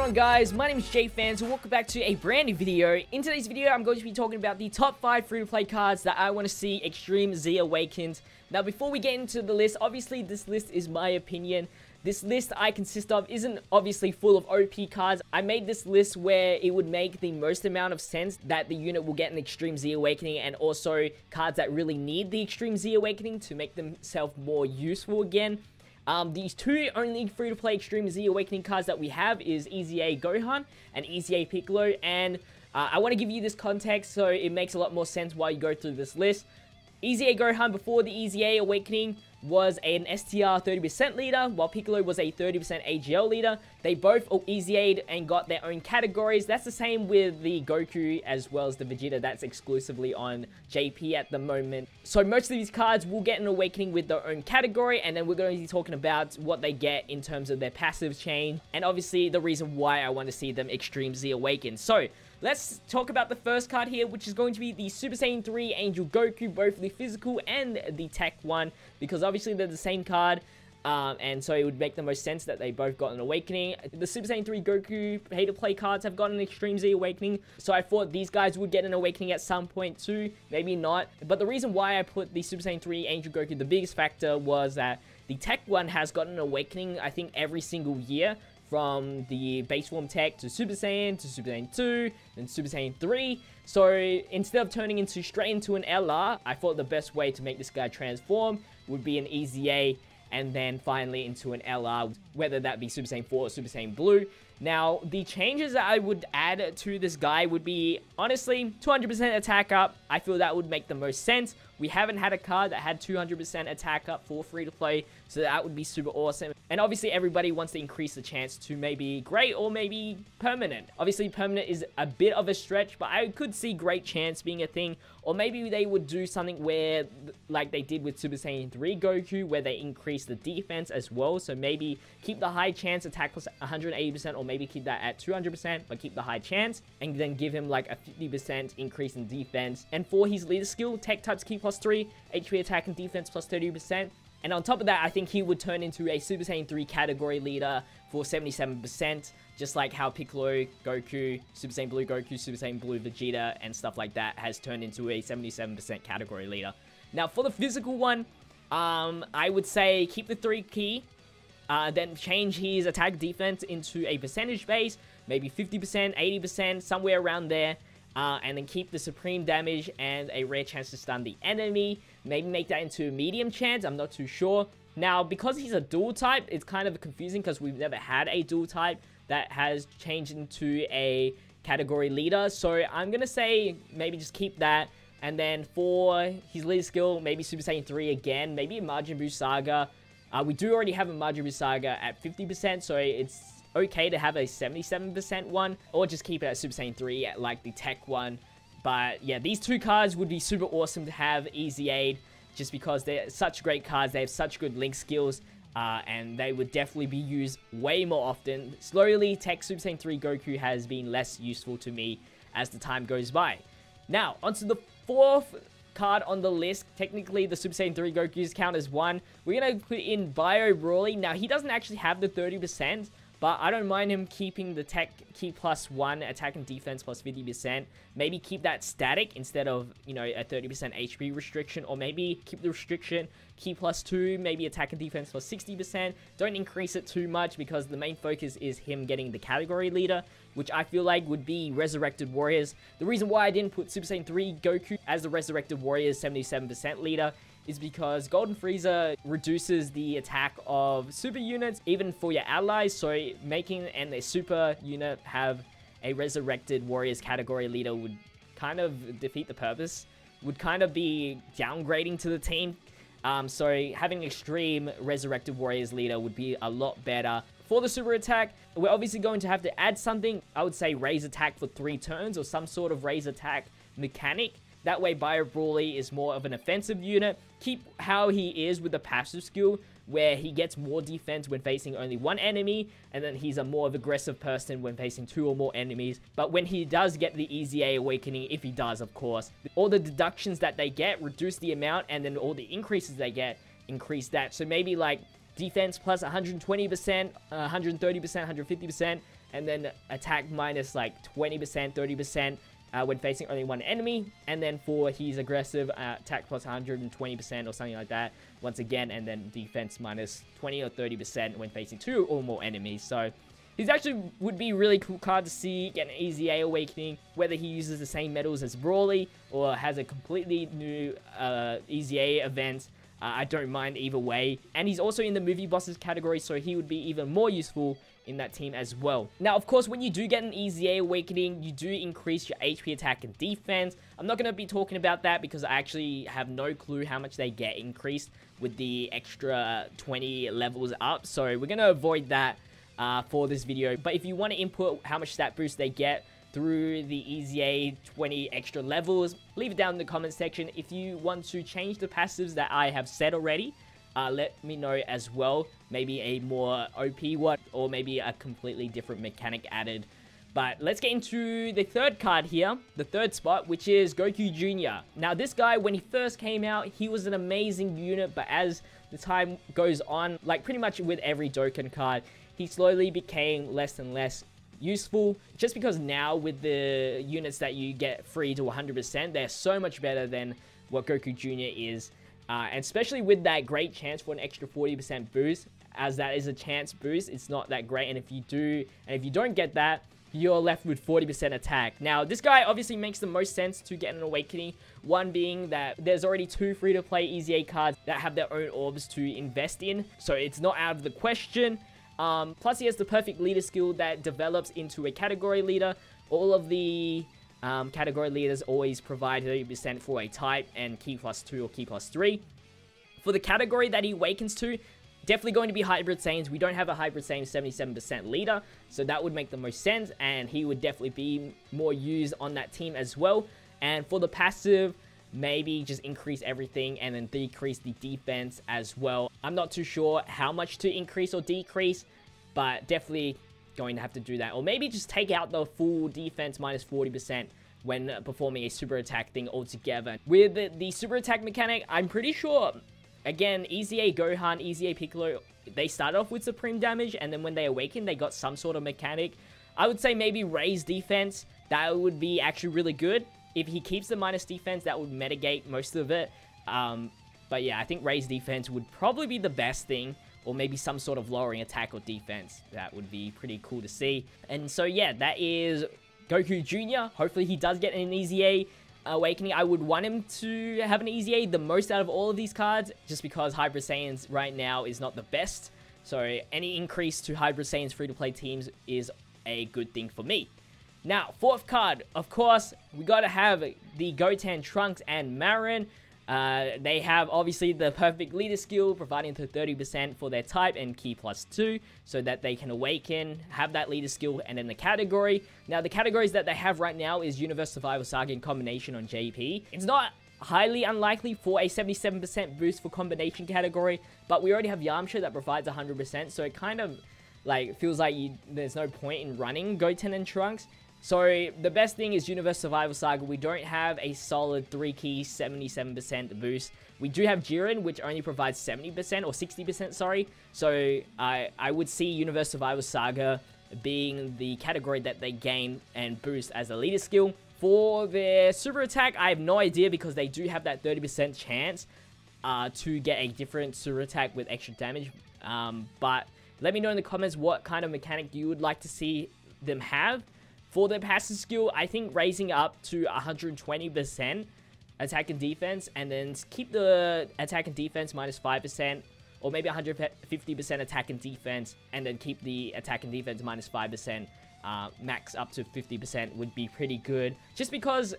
going on, guys? My name is JPhanta. Welcome back to a brand new video. In today's video, I'm going to be talking about the top 5 free-to-play cards that I want to see Extreme Z Awakened. Now, before we get into the list, obviously this list is my opinion. This list I consist of isn't obviously full of OP cards. I made this list where it would make the most amount of sense that the unit will get an Extreme Z Awakening, and also cards that really need the Extreme Z Awakening to make themselves more useful again. These two only free-to-play Extreme Z Awakening cards that we have is EZA Gohan and EZA Piccolo, and I want to give you this context so it makes a lot more sense while you go through this list. EZA Gohan before the EZA Awakening was an STR 30% leader, while Piccolo was a 30% AGL leader. They both EZA'd and got their own categories. That's the same with the Goku as well as the Vegeta. That's exclusively on JP at the moment. So most of these cards will get an awakening with their own category, and then we're going to be talking about what they get in terms of their passive chain, and obviously the reason why I want to see them Extreme Z Awakened. So let's talk about the first card here, which is going to be the Super Saiyan 3 Angel Goku, both the physical and the tech one, because obviously they're the same card, and so it would make the most sense that they both got an awakening. The Super Saiyan 3 Goku pay-to-play cards have gotten an Extreme Z Awakening, so I thought these guys would get an awakening at some point too, maybe not. But the reason why I put the Super Saiyan 3 Angel Goku, the biggest factor was that the tech one has gotten an awakening, I think, every single year. From the base form tech to Super Saiyan 2, and Super Saiyan 3. So instead of turning straight into an LR, I thought the best way to make this guy transform would be an EZA, and then finally into an LR, whether that be Super Saiyan 4 or Super Saiyan Blue. Now, the changes that I would add to this guy would be, honestly, 200% attack up. I feel that would make the most sense. We haven't had a card that had 200% attack up for free-to-play, so that would be super awesome. And obviously, everybody wants to increase the chance to maybe great or maybe permanent. Obviously, permanent is a bit of a stretch, but I could see great chance being a thing. Or maybe they would do something where, like they did with Super Saiyan 3 Goku, where they increase the defense as well. So maybe keep the high chance attack plus 180%, or maybe keep that at 200%, but keep the high chance, and then give him like a 50% increase in defense. And for his leader skill, tech types key plus 3, HP attack and defense plus 30%. And on top of that, I think he would turn into a Super Saiyan 3 category leader for 77%, just like how Piccolo, Goku, Super Saiyan Blue Goku, Super Saiyan Blue Vegeta, and stuff like that has turned into a 77% category leader. Now, for the physical one, I would say keep the 3 key, then change his attack defense into a percentage base, maybe 50%, 80%, somewhere around there. And then keep the supreme damage and a rare chance to stun the enemy. Maybe make that into a medium chance, I'm not too sure. Now, because he's a dual type, it's kind of confusing because we've never had a dual type that has changed into a category leader. So I'm going to say maybe just keep that. And then for his leader skill, maybe Super Saiyan 3 again, maybe a Majin Buu Saga. We do already have a Majin Buu Saga at 50%, so it's okay to have a 77% one, or just keep it at Super Saiyan 3 at like the tech one. But yeah, these two cards would be super awesome to have EZA'd, just because they're such great cards. They have such good link skills, and they would definitely be used way more often. Slowly, tech Super Saiyan 3 Goku has been less useful to me as the time goes by. Now, onto the fourth card on the list. Technically, the Super Saiyan 3 Gokus count as one. We're going to put in Bio Broly. Now, he doesn't actually have the 30%, but I don't mind him keeping the tech key plus 1, attack and defense plus 50%. Maybe keep that static instead of, you know, a 30% HP restriction. Or maybe keep the restriction key plus 2, maybe attack and defense plus 60%. Don't increase it too much because the main focus is him getting the category leader, which I feel like would be Resurrected Warriors. The reason why I didn't put Super Saiyan 3 Goku as the Resurrected Warriors 77% leader is because Golden Frieza reduces the attack of super units, even for your allies, so making a super unit have a Resurrected Warriors category leader would kind of defeat the purpose, would kind of be downgrading to the team. So having Extreme Resurrected Warriors leader would be a lot better. For the super attack, we're obviously going to have to add something. I would say raise attack for 3 turns, or some sort of raise attack mechanic. That way, Bio Broly is more of an offensive unit. Keep how he is with the passive skill, where he gets more defense when facing only 1 enemy, and then he's a more of aggressive person when facing 2 or more enemies. But when he does get the EZA Awakening, if he does, of course, all the deductions that they get reduce the amount, and then all the increases they get increase that. So maybe like defense plus 120%, 130%, 150%, and then attack minus like 20%, 30% when facing only one enemy, and then for his aggressive attack plus 120% or something like that once again, and then defense minus 20 or 30% when facing 2 or more enemies. So he's actually would be really cool card to see get an EZA Awakening, whether he uses the same medals as Brawly or has a completely new EZA event. I don't mind either way. And he's also in the movie bosses category, so he would be even more useful in that team as well. Now, of course, when you do get an EZA Awakening, you do increase your HP, attack, and defense. I'm not going to be talking about that because I actually have no clue how much they get increased with the extra 20 levels up. So we're going to avoid that for this video. But if you want to input how much stat boost they get through the EZA 20 extra levels, leave it down in the comment section. If you want to change the passives that I have said already, let me know as well. Maybe a more OP one, or maybe a completely different mechanic added. But let's get into the third card here, the third spot, which is Goku Jr. Now, this guy, when he first came out, he was an amazing unit, but as the time goes on, like pretty much with every Dokkan card, he slowly became less and less useful, just because now with the units that you get free to 100%, they're so much better than what Goku Jr. is. And especially with that great chance for an extra 40% boost, as that is a chance boost, it's not that great. And if you don't get that, you're left with 40% attack. Now, this guy obviously makes the most sense to get an Awakening. One being that there's already 2 free-to-play EZA cards that have their own orbs to invest in, so it's not out of the question. Plus, he has the perfect leader skill that develops into a category leader. All of the category leaders always provide 30% for a type and key plus 2 or key plus 3. For the category that he awakens to, definitely going to be Hybrid Saiyans. We don't have a Hybrid Saiyan 77% leader, so that would make the most sense, and he would definitely be more used on that team as well. And for the passive, maybe just increase everything and then decrease the defense as well. I'm not too sure how much to increase or decrease, but definitely going to have to do that. Or maybe just take out the full defense minus 40% when performing a super attack thing altogether. With the super attack mechanic, I'm pretty sure, again, EZA Gohan, EZA Piccolo, they started off with supreme damage, and then when they awakened, they got some sort of mechanic. I would say maybe raise defense. That would be actually really good. If he keeps the minus defense, that would mitigate most of it. But yeah, I think raise defense would probably be the best thing. Or maybe some sort of lowering attack or defense. That would be pretty cool to see. And so yeah, that is Goku Jr. Hopefully he does get an EZA Awakening. I would want him to have an EZA the most out of all of these cards, just because Hybrid Saiyans right now is not the best. So any increase to Hybrid Saiyans free-to-play teams is a good thing for me. Now, fourth card, of course, we gotta have the Goten, Trunks, and Marin. They have obviously the perfect leader skill, providing to 30% for their type and key plus 2, so that they can awaken, have that leader skill, and then the category. Now, the categories that they have right now is Universe Survival Saga in combination on JP. It's not highly unlikely for a 77% boost for combination category, but we already have Yamcha that provides 100%, so it kind of like feels like there's no point in running Goten and Trunks. So the best thing is Universe Survival Saga. We don't have a solid 3-key 77% boost. We do have Jiren, which only provides 70% or 60%, sorry. So I would see Universe Survival Saga being the category that they gain and boost as a leader skill. For their super attack, I have no idea, because they do have that 30% chance to get a different super attack with extra damage. But let me know in the comments what kind of mechanic you would like to see them have. For their passive skill, I think raising up to 120% attack and defense, and then keep the attack and defense minus 5%, or maybe 150% attack and defense, and then keep the attack and defense minus 5%, max up to 50% would be pretty good. Just because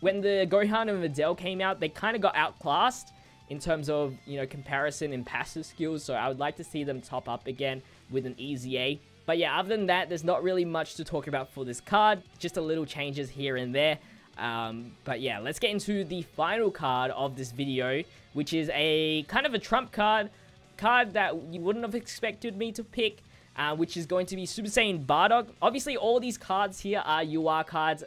when the Gohan and Videl came out, they kind of got outclassed in terms of, you know, comparison in passive skills, so I would like to see them top up again with an EZA. But yeah, other than that, there's not really much to talk about for this card. Just a little changes here and there. But yeah, let's get into the final card of this video, which is a kind of a trump card that you wouldn't have expected me to pick, which is going to be Super Saiyan Bardock. Obviously, all these cards here are UR cards.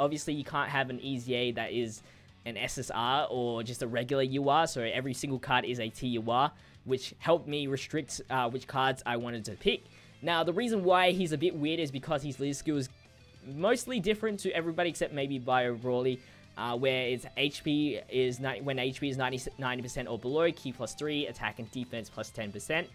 Obviously, you can't have an EZA that is an SSR or just a regular UR, so every single card is a TUR, which helped me restrict which cards I wanted to pick. Now, the reason why he's a bit weird is because his leader skill is mostly different to everybody except maybe Bio Brawly, where its HP is when HP is 90% or below, key +3, attack and defense +10%.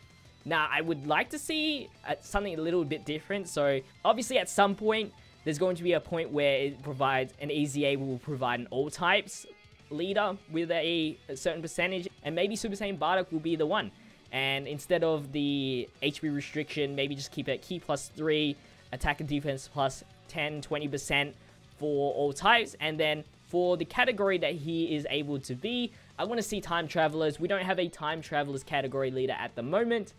Now, I would like to see something a little bit different. So, obviously, at some point, there's going to be a point where it provides an EZA will provide an all types leader with a certain percentage, and maybe Super Saiyan Bardock will be the one. And instead of the HP restriction, maybe just keep it key +3, attack and defense +10, 20% for all types. And then for the category that he is able to be, I want to see time travelers. We don't have a time travelers category leader at the moment.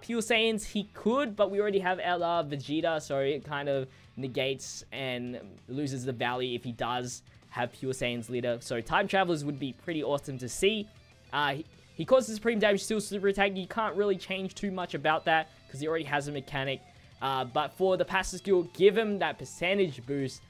Pure Saiyans, he could, but we already have LR Vegeta, so it kind of negates and loses the value if he does have Pure Saiyans leader. So time travelers would be pretty awesome to see. He causes supreme damage, still super attack. You can't really change too much about that because he already has a mechanic. But for the passive skill, give him that percentage boost.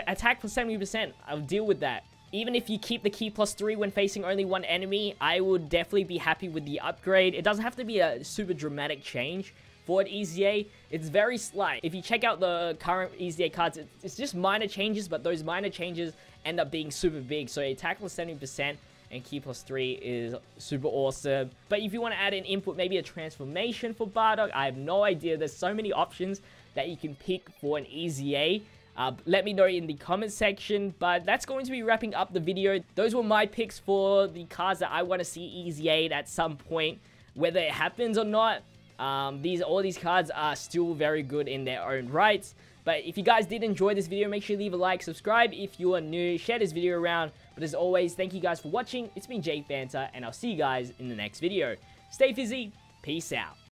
Attack plus 70%, I'll deal with that. Even if you keep the key +3 when facing only one enemy, I would definitely be happy with the upgrade. It doesn't have to be a super dramatic change for an EZA. It's very slight. If you check out the current EZA cards, it's just minor changes, but those minor changes end up being super big. So attack plus 70% and key +3 is super awesome. But if you want to add an input, maybe a transformation for Bardock, I have no idea. There's so many options that you can pick for an EZA. Let me know in the comment section, but that's going to be wrapping up the video. Those were my picks for the cards that I want to see EZA'd at some point. Whether it happens or not, all these cards are still very good in their own rights. But if you guys did enjoy this video, make sure you leave a like, subscribe if you are new, share this video around. But as always, thank you guys for watching. It's been JPhanta, and I'll see you guys in the next video. Stay fizzy, peace out.